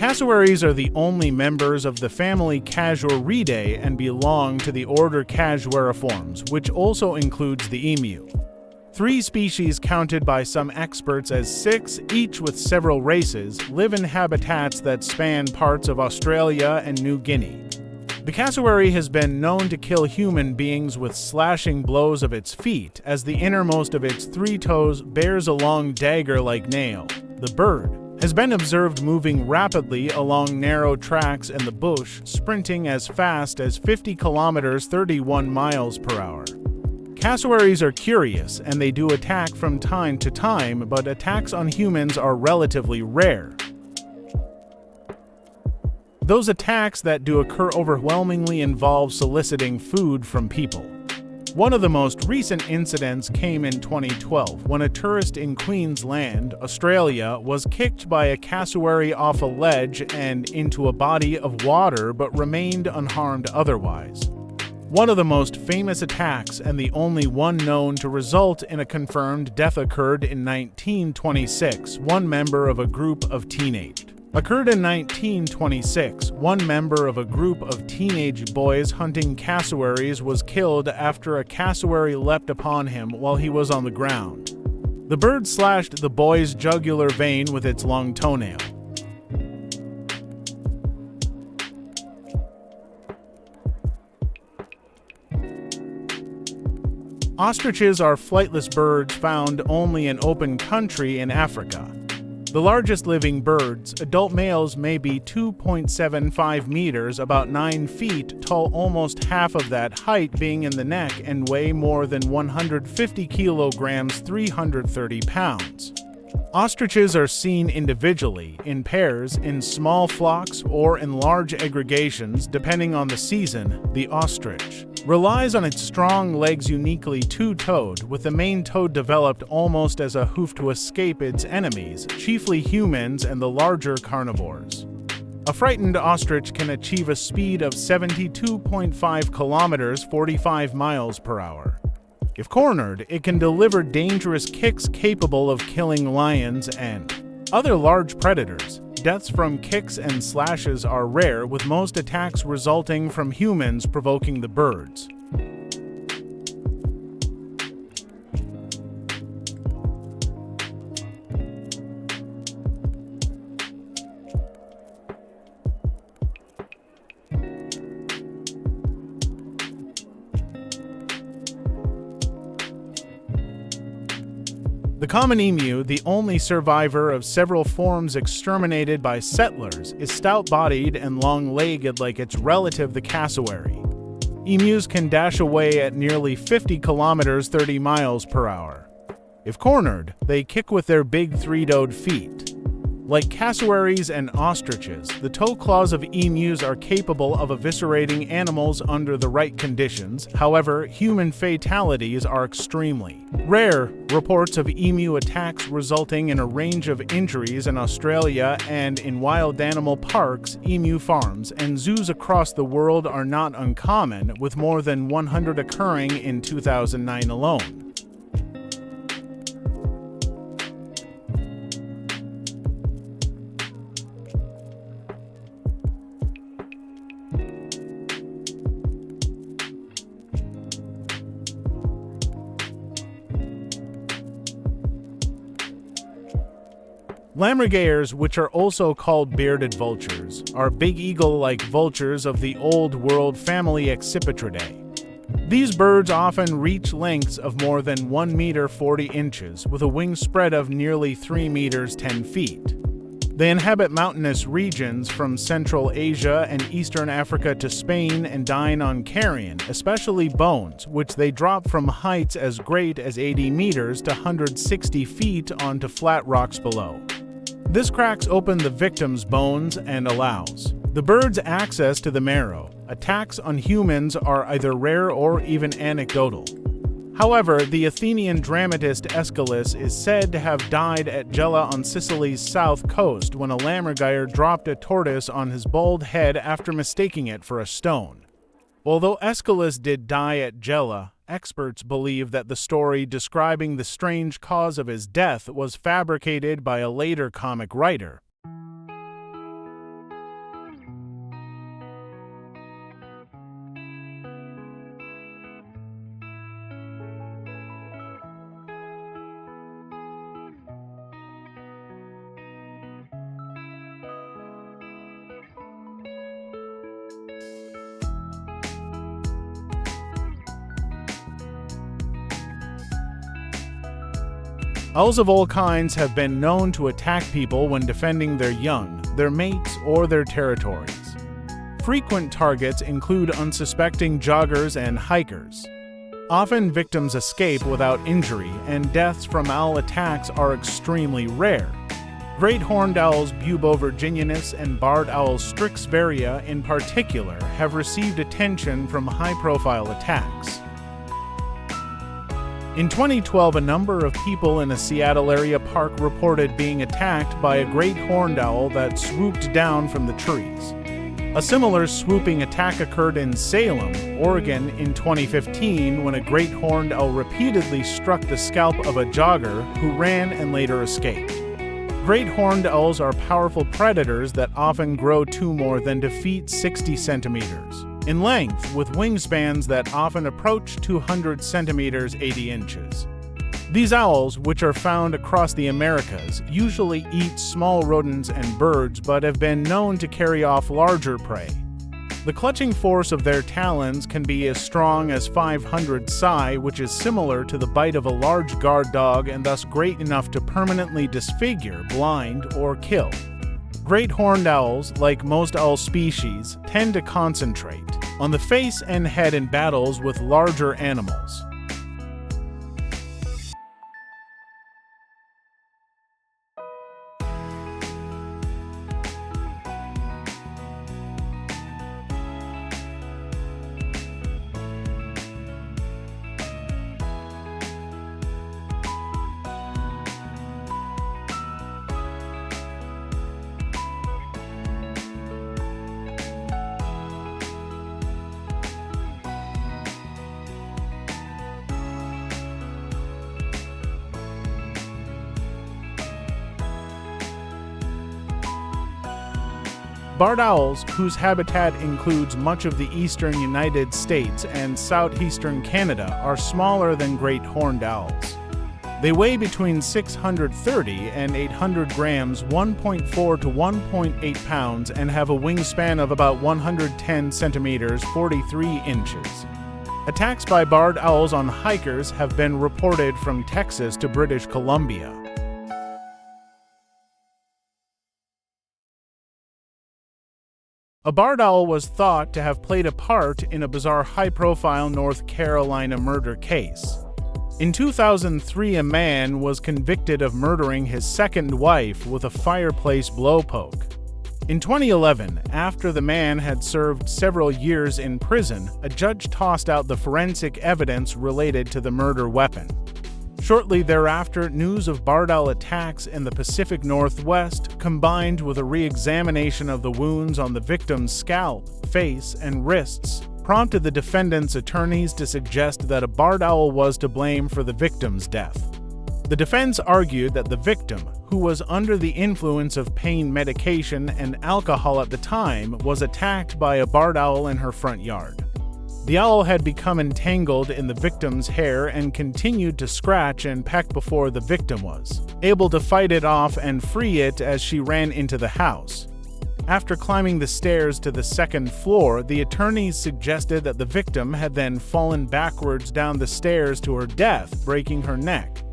Cassowaries are the only members of the family Casuaridae and belong to the order Casuariformes, which also includes the emu. 3 species, counted by some experts as 6, each with several races, live in habitats that span parts of Australia and New Guinea. The cassowary has been known to kill human beings with slashing blows of its feet, as the innermost of its 3 toes bears a long dagger-like nail. The bird has been observed moving rapidly along narrow tracks in the bush, sprinting as fast as 50 kilometers (31 miles per hour. Cassowaries are curious, and they do attack from time to time, but attacks on humans are relatively rare. Those attacks that do occur overwhelmingly involve soliciting food from people. One of the most recent incidents came in 2012 when a tourist in Queensland, Australia, was kicked by a cassowary off a ledge and into a body of water but remained unharmed otherwise. One of the most famous attacks, and the only one known to result in a confirmed death, occurred in 1926. One member of a group of teenage boys hunting cassowaries was killed after a cassowary leapt upon him while he was on the ground. The bird slashed the boy's jugular vein with its long toenail. Ostriches are flightless birds found only in open country in Africa. The largest living birds, adult males, may be 2.75 meters, about 9 feet tall, almost half of that height being in the neck, and weigh more than 150 kilograms, 330 pounds. Ostriches are seen individually, in pairs, in small flocks, or in large aggregations, depending on the season. The ostrich relies on its strong legs, uniquely 2-toed, with the main toe developed almost as a hoof to escape its enemies, chiefly humans and the larger carnivores. A frightened ostrich can achieve a speed of 72.5 kilometers (45 miles per hour). If cornered, it can deliver dangerous kicks capable of killing lions and other large predators. Deaths from kicks and slashes are rare, with most attacks resulting from humans provoking the birds. The common emu, the only survivor of several forms exterminated by settlers, is stout-bodied and long-legged like its relative the cassowary. Emus can dash away at nearly 50 kilometers (30 miles per hour. If cornered, they kick with their big 3-toed feet. Like cassowaries and ostriches, the toe claws of emus are capable of eviscerating animals under the right conditions. However, human fatalities are extremely rare. Reports of emu attacks resulting in a range of injuries in Australia and in wild animal parks, emu farms, and zoos across the world are not uncommon, with more than 100 occurring in 2009 alone. Lammergeiers, which are also called bearded vultures, are big eagle-like vultures of the Old World family Accipitridae. These birds often reach lengths of more than 1 meter (40 inches, with a wingspread of nearly 3 meters (10 feet. They inhabit mountainous regions from Central Asia and Eastern Africa to Spain and dine on carrion, especially bones, which they drop from heights as great as 80 meters to 160 feet onto flat rocks below. This cracks open the victim's bones and allows the bird's access to the marrow. Attacks on humans are either rare or even anecdotal. However, the Athenian dramatist Aeschylus is said to have died at Gela on Sicily's south coast when a lammergeier dropped a tortoise on his bald head after mistaking it for a stone. Although Aeschylus did die at Gela, experts believe that the story describing the strange cause of his death was fabricated by a later comic writer. Owls of all kinds have been known to attack people when defending their young, their mates, or their territories. Frequent targets include unsuspecting joggers and hikers. Often victims escape without injury, and deaths from owl attacks are extremely rare. Great horned owls Bubovirginianus and barred owl Strix varia in particular have received attention from high-profile attacks. In 2012, a number of people in a Seattle area park reported being attacked by a great horned owl that swooped down from the trees. A similar swooping attack occurred in Salem, Oregon in 2015 when a great horned owl repeatedly struck the scalp of a jogger who ran and later escaped. Great horned owls are powerful predators that often grow to more than 60 centimeters in length, with wingspans that often approach 200 centimeters 80 inches. These owls, which are found across the Americas, usually eat small rodents and birds but have been known to carry off larger prey. The clutching force of their talons can be as strong as 500 psi, which is similar to the bite of a large guard dog and thus great enough to permanently disfigure, blind, or kill. Great horned owls, like most owl species, tend to concentrate on the face and head in battles with larger animals. Barred owls, whose habitat includes much of the eastern United States and southeastern Canada, are smaller than great horned owls. They weigh between 630 and 800 grams, 1.4 to 1.8 pounds, and have a wingspan of about 110 centimeters, 43 inches. Attacks by barred owls on hikers have been reported from Texas to British Columbia. A barred owl was thought to have played a part in a bizarre high-profile North Carolina murder case. In 2003, a man was convicted of murdering his second wife with a fireplace blowpoke. In 2011, after the man had served several years in prison, a judge tossed out the forensic evidence related to the murder weapon. Shortly thereafter, news of barred owl attacks in the Pacific Northwest, combined with a re-examination of the wounds on the victim's scalp, face, and wrists, prompted the defendant's attorneys to suggest that a barred owl was to blame for the victim's death. The defense argued that the victim, who was under the influence of pain medication and alcohol at the time, was attacked by a barred owl in her front yard. The owl had become entangled in the victim's hair and continued to scratch and peck before the victim was able to fight it off and free it as she ran into the house. After climbing the stairs to the second floor, the attorneys suggested that the victim had then fallen backwards down the stairs to her death, breaking her neck.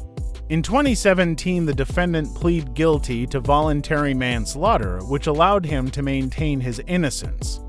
In 2017, the defendant pleaded guilty to voluntary manslaughter, which allowed him to maintain his innocence.